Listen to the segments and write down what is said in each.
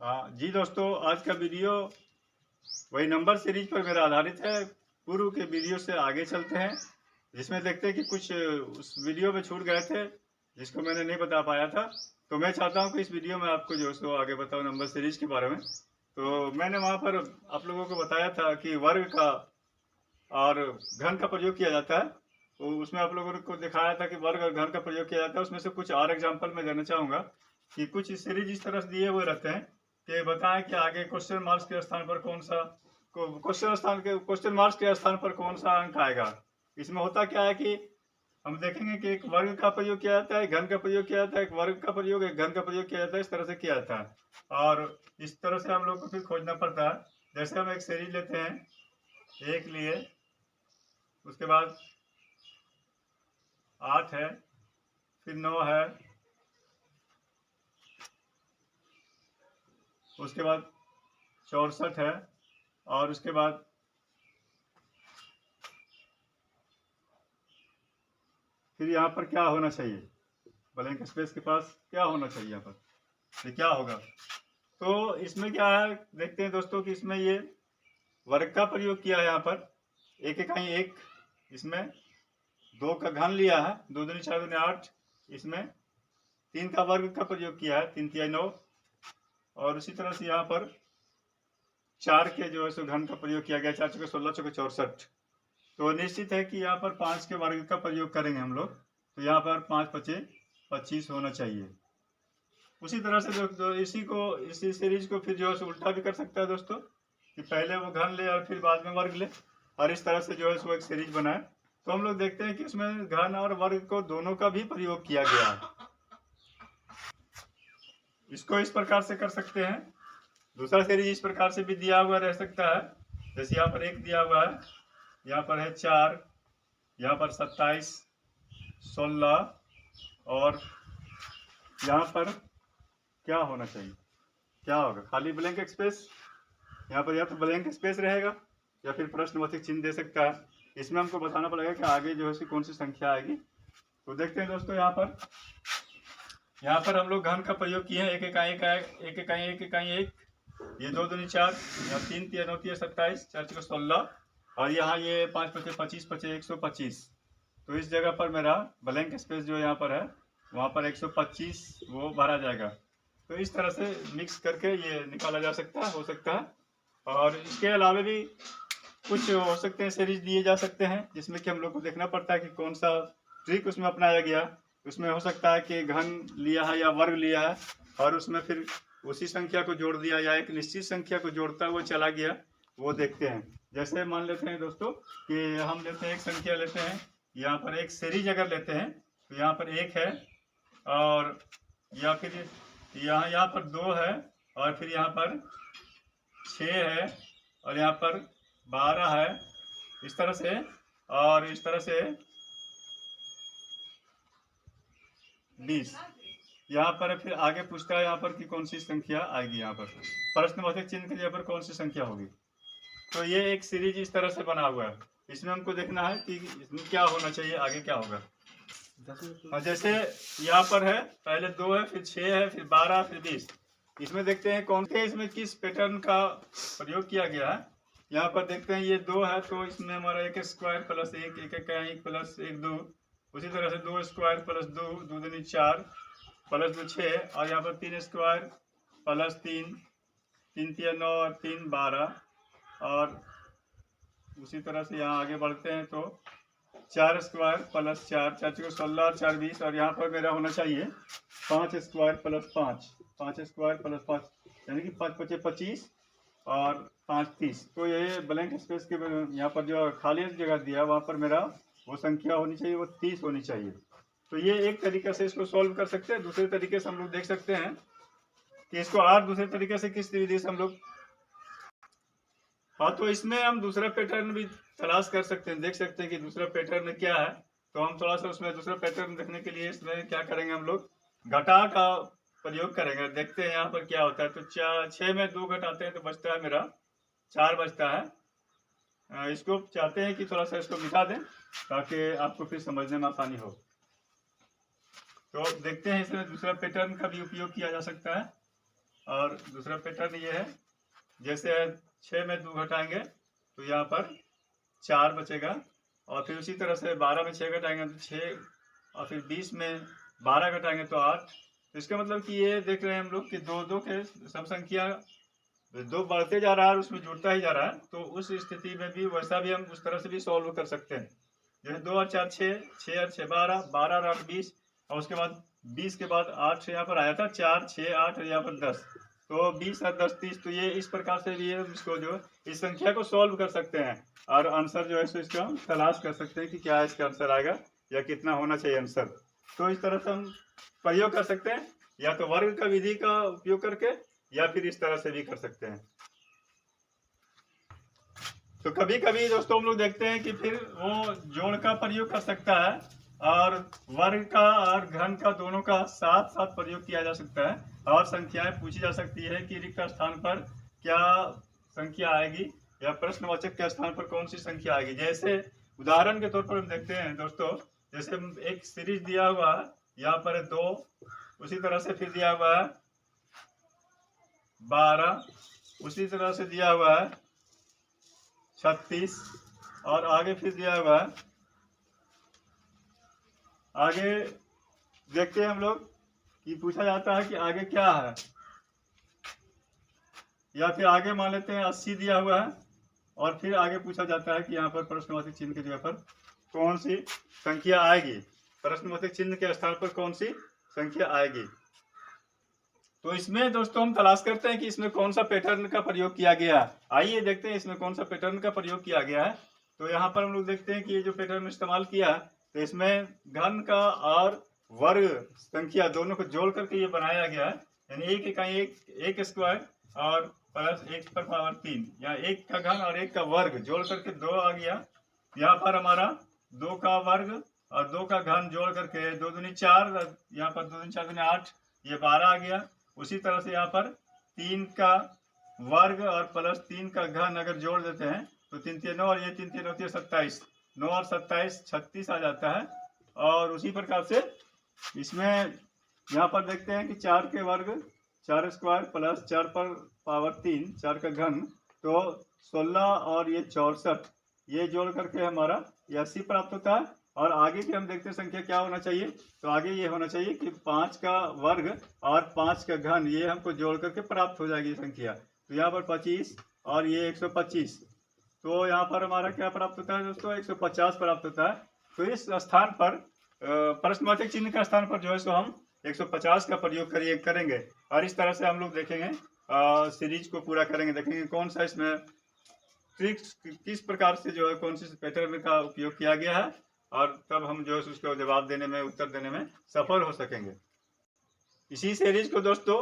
हाँ जी दोस्तों, आज का वीडियो वही नंबर सीरीज पर मेरा आधारित है। पूर्व के वीडियो से आगे चलते हैं, जिसमें देखते हैं कि कुछ उस वीडियो में छूट गए थे जिसको मैंने नहीं बता पाया था। तो मैं चाहता हूं कि इस वीडियो में आपको जो है सो आगे बताऊं नंबर सीरीज के बारे में। तो मैंने वहां पर आप लोगों को बताया था कि वर्ग का और घन का प्रयोग किया जाता है। तो उसमें आप लोगों को दिखाया था कि वर्ग और घन का प्रयोग किया जाता है। उसमें से कुछ और एग्जाम्पल मैं देना चाहूँगा कि कुछ सीरीज इस तरह से दिए हुए रहते हैं कि बताएं कि आगे क्वेश्चन मार्क्स के स्थान पर कौन सा क्वेश्चन मार्क्स के स्थान पर कौन सा अंक आएगा। इसमें होता क्या है कि हम देखेंगे कि एक वर्ग का प्रयोग किया जाता है, घन का प्रयोग किया जाता है, एक वर्ग का प्रयोग, एक घन का प्रयोग किया जाता है। इस तरह से किया जाता है और इस तरह से हम लोग को फिर खोजना पड़ता है। जैसे हम एक सीरीज लेते हैं, एक लिए, उसके बाद 8 है, फिर 9 है, उसके बाद 64 है और उसके बाद फिर यहाँ पर क्या होना चाहिए, ब्लैंक स्पेस के पास क्या होना चाहिए, यहाँ पर ये क्या होगा। तो इसमें क्या है, देखते हैं दोस्तों कि इसमें ये वर्ग का प्रयोग किया है। यहाँ पर एक इकाई एक, इसमें 2 का घन लिया है, 2 दूनी 4 दूनी 8, इसमें 3 का वर्ग का प्रयोग किया है, 3 तिया 9, और उसी तरह से यहाँ पर 4 के जो है सो घन का प्रयोग किया गया, 4 चौके 16 चौके 64। तो निश्चित है कि यहाँ पर 5 के वर्ग का प्रयोग करेंगे हम लोग, तो यहाँ पर 5 पचे 25 होना चाहिए। उसी तरह से इसी सीरीज को फिर जो है उल्टा भी कर सकता है दोस्तों, कि पहले वो घन ले और फिर बाद में वर्ग ले, और इस तरह से जो है वो एक सीरीज बनाए। तो हम लोग देखते हैं कि इसमें घन और वर्ग को दोनों का भी प्रयोग किया गया है। इसको इस प्रकार से कर सकते हैं। दूसरा सीरीज इस प्रकार से भी दिया हुआ रह सकता है। जैसे यहाँ पर एक दिया हुआ है, यहाँ पर है 4, यहाँ पर 27, 16, और यहाँ पर क्या होना चाहिए, क्या होगा, खाली ब्लैंक स्पेस। यहाँ पर या तो ब्लैंक स्पेस रहेगा या फिर प्रश्नवाचक चिन्ह दे सकता है। इसमें हमको बताना पड़ेगा कि आगे जो है कौन सी संख्या आएगी। तो देखते हैं दोस्तों, यहाँ पर हम लोग घन का प्रयोग किए हैं। एक इकाई एक, ये 2 दूनी 4, यहाँ 3 तिया 9 तिया 27, 4 चौके 16, और यहाँ ये 5 पचे 25 पचे 125। तो इस जगह पर मेरा ब्लैंक स्पेस जो यहाँ पर है, वहाँ पर 125 वो भरा जाएगा। तो इस तरह से मिक्स करके ये निकाला जा सकता है, हो सकता है। और इसके अलावा भी कुछ हो सकते हैं सीरीज दिए जा सकते हैं, जिसमें कि हम लोग को देखना पड़ता है कि कौन सा ट्रिक उसमें अपनाया गया। उसमें हो सकता है कि घन लिया है या वर्ग लिया है, और उसमें फिर उसी संख्या को जोड़ दिया या एक निश्चित संख्या को जोड़ता हुआ चला गया, वो देखते हैं। जैसे मान लेते हैं दोस्तों कि हम लेते हैं एक संख्या लेते हैं, यहाँ पर एक सीरीज अगर लेते हैं तो यहाँ पर 1 है, और या फिर यहाँ पर 2 है, और फिर यहाँ पर 6 है, और यहाँ पर 12 है, इस तरह से, और इस तरह से 20। यहाँ पर फिर आगे पूछता है यहाँ पर कि कौन सी संख्या आएगी, यहाँ पर प्रश्नवाचक चिन्ह की जगह पर कौन सी संख्या होगी। तो ये एक सीरीज इस तरह से बना हुआ है। इसमें हमको देखना है कि इसमें क्या होना चाहिए, आगे क्या होगा। और जैसे यहाँ पर है, पहले 2 है, फिर 6 है, फिर 12, फिर 20। इसमें देखते हैं कौन से इसमें किस पैटर्न का प्रयोग किया गया है। यहाँ पर देखते हैं ये 2 है, तो इसमें हमारा 1 स्क्वायर प्लस 1, 1 प्लस 1 2, उसी तरह से 2 स्क्वायर प्लस 2, 2 दूनी 4 प्लस 2 6, और यहाँ पर 3 स्क्वायर प्लस 3, 3 तिया 9 और 3 12, और उसी तरह से यहाँ आगे बढ़ते हैं तो 4 स्क्वायर प्लस 4, 4 चौके 16 और 4 20, और यहाँ पर मेरा होना चाहिए 5 स्क्वायर प्लस 5, 5 स्क्वायर प्लस 5, यानी कि 5 पचे 25 और 5 30। तो ये ब्लैंक स्पेस के यहाँ पर जो खाली जगह दिया, वहाँ पर मेरा वो संख्या होनी चाहिए, वो 30 होनी चाहिए। तो ये एक तरीके से इसको सॉल्व कर सकते हैं। दूसरे तरीके से हम लोग देख सकते हैं कि इसको और दूसरे तरीके से किस विधि से हम लोग, हाँ, तो इसमें हम दूसरा पैटर्न भी तलाश कर सकते हैं, देख सकते हैं कि दूसरा पैटर्न क्या है। तो हम थोड़ा सा उसमें दूसरा पैटर्न देखने के लिए इसमें क्या करेंगे, हम लोग घटा का प्रयोग करेंगे। देखते हैं यहाँ पर क्या होता है। तो 6 में 2 घटाते हैं तो बचता है मेरा 4 बचता है। इसको चाहते हैं कि थोड़ा सा इसको मिटा दें ताकि आपको फिर समझने में आसानी हो। तो देखते हैं इसमें दूसरा पैटर्न का भी उपयोग किया जा सकता है। और दूसरा पैटर्न ये है, जैसे 6 में 2 घटाएंगे तो यहाँ पर 4 बचेगा, और फिर उसी तरह से 12 में 6 घटाएंगे तो 6, और फिर 20 में 12 घटाएंगे तो 8। तो इसका मतलब कि ये देख रहे हैं हम लोग कि 2 के सब संख्या 2 बढ़ते जा रहा है और उसमें जुड़ता ही जा रहा है। तो उस स्थिति में भी वैसा भी हम उस तरह से भी सॉल्व कर सकते हैं। जैसे 2 और 4 6, 6 और 6 12, 12 और 8 20, और उसके बाद 20 के बाद 8 यहाँ पर आया था, 4 6 8 और यहाँ पर 10, तो 20 और 10 30। तो ये इस प्रकार से भी हम इसको जो इस संख्या को सॉल्व कर सकते हैं और आंसर जो है सो इसका हम तलाश कर सकते हैं कि क्या इसका आंसर आएगा या कितना होना चाहिए आंसर। तो इस तरह से हम प्रयोग कर सकते हैं, या तो वर्ग का विधि का उपयोग करके या फिर इस तरह से भी कर सकते हैं। तो कभी कभी दोस्तों हम लोग देखते हैं कि फिर वो जोड़ का प्रयोग कर सकता है और वर्ग का और घन का दोनों का साथ साथ प्रयोग किया जा सकता है, और संख्याएं पूछी जा सकती है कि रिक्त स्थान पर क्या संख्या आएगी या प्रश्नवाचक के स्थान पर कौन सी संख्या आएगी। जैसे उदाहरण के तौर पर हम देखते हैं दोस्तों, जैसे एक सीरीज दिया हुआ है, यहाँ पर है 2, उसी तरह से फिर दिया हुआ है 12, उसी तरह से दिया हुआ है 36, और आगे फिर दिया हुआ है, आगे देखते हैं हम लोग कि पूछा जाता है कि आगे क्या है, या फिर आगे मान लेते हैं 80 दिया हुआ है, और फिर आगे पूछा जाता है कि यहाँ पर प्रश्नवाचक चिन्ह की जगह पर कौन सी संख्या आएगी, प्रश्नवाचक चिन्ह के स्थान पर कौन सी संख्या आएगी। तो इसमें दोस्तों हम तलाश करते हैं कि इसमें कौन सा पैटर्न का प्रयोग किया गया। आइए देखते हैं इसमें कौन सा पैटर्न का प्रयोग किया गया है। तो यहाँ पर हम लोग देखते हैं कि ये जो पैटर्न इस्तेमाल किया, तो इसमें घन का और वर्ग संख्या दोनों को जोड़ करके ये बनाया गया है, यानी एक स्क्वायर और प्लस 1 पर पावर 3, या 1 का घन और 1 का वर्ग जोड़ करके 2 आ गया। यहाँ पर हमारा 2 का वर्ग और 2 का घन जोड़ करके 2 दूनी 4, यहाँ पर 2 दूनी 4 दूनी 8, ये 12 आ गया। उसी तरह से यहाँ पर 3 का वर्ग और प्लस 3 का घन अगर जोड़ देते हैं तो 3 3 9 और ये 3 3 होती है 27, 9 और 27 36 आ जाता है। और उसी प्रकार से इसमें यहाँ पर देखते हैं कि 4 के वर्ग 4 स्क्वायर प्लस 4 पर पावर 3 4 का घन, तो 16 और ये 64, ये जोड़ करके हमारा 80 प्राप्त होता है। और आगे की हम देखते हैं संख्या क्या होना चाहिए, तो आगे ये होना चाहिए कि 5 का वर्ग और 5 का घन, ये हमको जोड़ करके प्राप्त हो जाएगी संख्या। तो यहाँ पर 25 और ये 125, तो यहाँ पर हमारा क्या प्राप्त होता है दोस्तों, 150 प्राप्त होता है। तो इस स्थान पर प्रश्नवाचक चिन्ह का स्थान पर जो है सो हम 150 का प्रयोग करेंगे, और इस तरह से हम लोग देखेंगे सीरीज को पूरा करेंगे, देखेंगे कौन सा इसमें ट्रिक्स किस प्रकार से जो है कौन सी पैटर्न का उपयोग किया गया है, और तब हम जो है उसका जवाब देने में उत्तर देने में सफल हो सकेंगे। इसी सीरीज को दोस्तों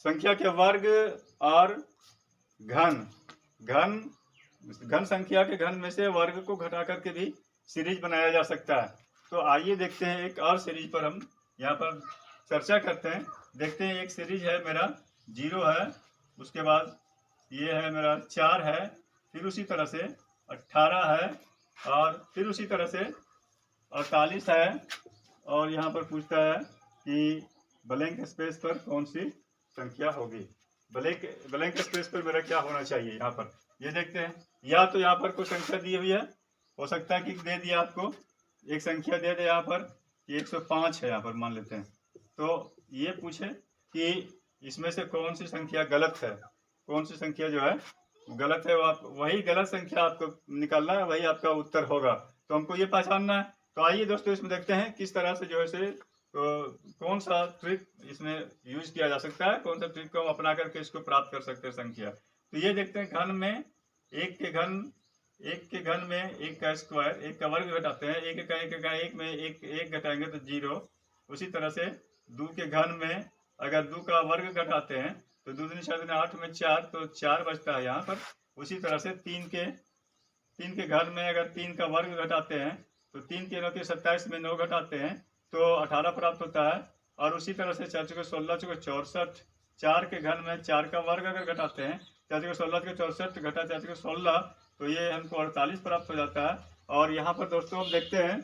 संख्या के वर्ग और घन संख्या के घन में से वर्ग को घटा करके भी सीरीज बनाया जा सकता है। तो आइए देखते हैं एक और सीरीज पर हम यहाँ पर चर्चा करते हैं। देखते हैं एक सीरीज है मेरा 0 है, उसके बाद ये है मेरा 4 है, फिर उसी तरह से 18 है, और फिर उसी तरह से 48 है, और यहाँ पर पूछता है कि ब्लैंक स्पेस पर कौन सी संख्या होगी। ब्लैंक स्पेस पर मेरा क्या होना चाहिए, यहाँ पर ये देखते हैं। या तो यहाँ पर कोई संख्या दी हुई है, हो सकता है कि दे दिया आपको एक संख्या दे दे यहाँ पर 105 है, यहाँ पर मान लेते हैं। तो ये पूछे कि इसमें से कौन सी संख्या गलत है, कौन सी संख्या जो है गलत है, वो आप वही गलत संख्या आपको निकालना है, वही आपका उत्तर होगा। तो हमको ये पहचानना है। तो आइए दोस्तों इसमें देखते हैं किस तरह से जो है से कौन सा ट्रिक इसमें यूज किया जा सकता है, कौन सा ट्रिक को हम अपना करके इसको प्राप्त कर सकते हैं संख्या। तो ये देखते हैं घन में 1 के घन में 1 का स्क्वायर, 1 का वर्ग घटाते हैं, 1 में 1 घटाएंगे तो 0। उसी तरह से 2 के घन में अगर 2 का वर्ग घटाते हैं तो 2 दूनी 4 दूनी 8 में 4, तो 4 बचता है यहाँ पर। उसी तरह से 3 के घन में अगर 3 का वर्ग घटाते हैं तो 3 के 9 के 27 में 9 घटाते हैं तो 18 प्राप्त होता है। और उसी तरह से 4 चौके 16 चौके 64, 4 के घन में 4 का वर्ग अगर घटाते हैं 4 चौके 16 चौके 64 घटा 4 चौके 16, तो ये हमको 48 प्राप्त हो जाता है। और यहाँ पर दोस्तों हम देखते हैं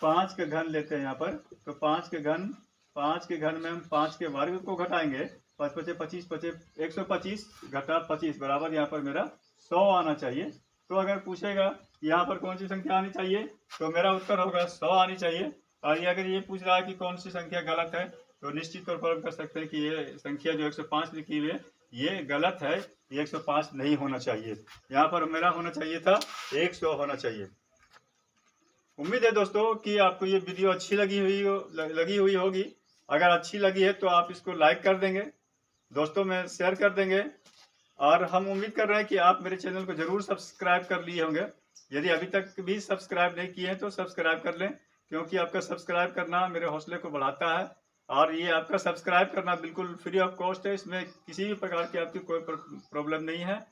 5 के घन लेते हैं यहाँ पर, तो 5 के घन में हम 5 के वर्ग को घटाएंगे 5 पचे 25, पचे 125 घटा 25 बराबर यहाँ पर मेरा 100 आना चाहिए। तो अगर पूछेगा यहाँ पर कौन सी संख्या आनी चाहिए, तो मेरा उत्तर होगा 100 आनी चाहिए। और ये अगर ये पूछ रहा है कि कौन सी संख्या गलत है, तो निश्चित तौर पर हम कर सकते हैं कि ये संख्या जो 105 लिखी हुई है ये गलत है, ये 105 नहीं होना चाहिए। यहाँ पर मेरा होना चाहिए था 100 होना चाहिए। उम्मीद है दोस्तों कि आपको ये वीडियो अच्छी लगी हुई होगी। अगर अच्छी लगी है तो आप इसको लाइक कर देंगे, दोस्तों में शेयर कर देंगे। और हम उम्मीद कर रहे हैं कि आप मेरे चैनल को जरूर सब्सक्राइब कर लिए होंगे। यदि अभी तक भी सब्सक्राइब नहीं किए हैं तो सब्सक्राइब कर लें, क्योंकि आपका सब्सक्राइब करना मेरे हौसले को बढ़ाता है। और ये आपका सब्सक्राइब करना बिल्कुल फ्री ऑफ कॉस्ट है, इसमें किसी भी प्रकार की आपकी कोई प्रॉब्लम नहीं है।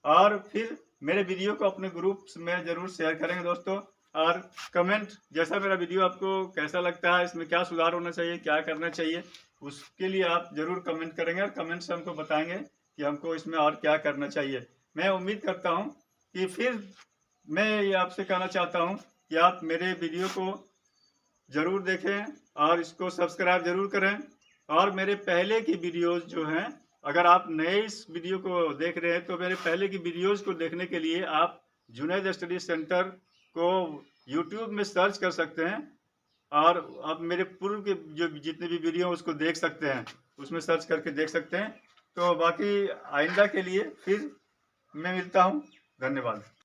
और फिर मेरे वीडियो को अपने ग्रुप्स में ज़रूर शेयर करेंगे दोस्तों। और कमेंट, जैसा मेरा वीडियो आपको कैसा लगता है, इसमें क्या सुधार होना चाहिए, क्या करना चाहिए, उसके लिए आप ज़रूर कमेंट करेंगे और कमेंट से हमको बताएंगे कि हमको इसमें और क्या करना चाहिए। मैं उम्मीद करता हूँ कि फिर मैं ये आपसे कहना चाहता हूँ कि आप मेरे वीडियो को ज़रूर देखें और इसको सब्सक्राइब ज़रूर करें। और मेरे पहले की वीडियोज़ जो हैं, अगर आप नए इस वीडियो को देख रहे हैं तो मेरे पहले की वीडियोज़ को देखने के लिए आप जुनैद स्टडी सेंटर को यूट्यूब में सर्च कर सकते हैं। और आप मेरे पूर्व के जो जितने भी वीडियो हैं उसको देख सकते हैं, उसमें सर्च करके देख सकते हैं। तो बाकी आइंदा के लिए फिर मैं मिलता हूँ। धन्यवाद।